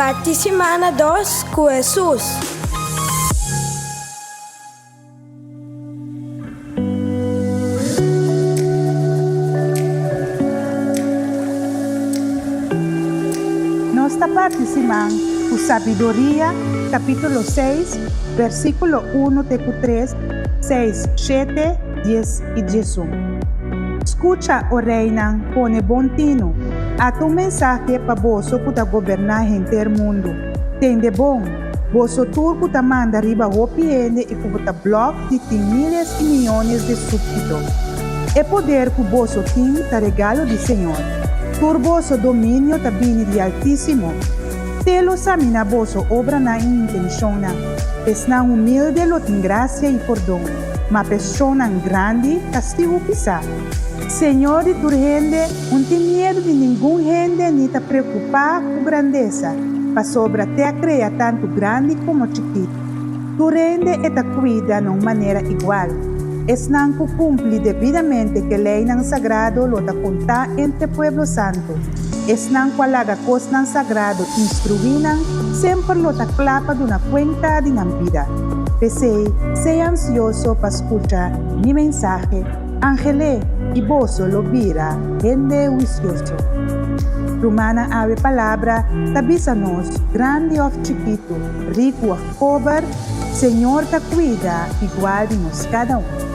Parte semana 2 com Jesus. Nossa parte semana, o Sabedoria, capítulo 6, versículo 1 até 3, 6, 7, 10 e 11. Escucha, o reina, pone bom tino. A tu mensaje para vosso puta governar inteiro mundo. Tende bom, vosso turco ta manda riba hopiende e puta bloco de tem milhas e milhões de súbditos. É poder que vosso tim ta regalo de Senhor. Tur vosso domínio ta bini de Altíssimo. Telo samina vosso obra na intentiona. Pesna humilde lo tem graça e perdão. Ma persona grande castigo pisar. Senhor de tu rende, não tem medo de nenhum rende, nem te preocupar com grandeza, para sobre te cria tanto grande como chiquito. Tu rende e te cuida de uma maneira igual. Es não cumpre devidamente que lei não sagrado lo te contar entre pueblo santo. Es não qualaga coisa sagrado instruínan, sempre lo te clapa de uma cuenta de na vida. Pensei, sei ansioso para escuchar mi mensaje. Ángele y vosso lo vira, rende juicioso. Romana ave palavra, tabisa-nos, grande ou chiquito, rico ou pobre, Senhor te cuida, igual de nós cada um.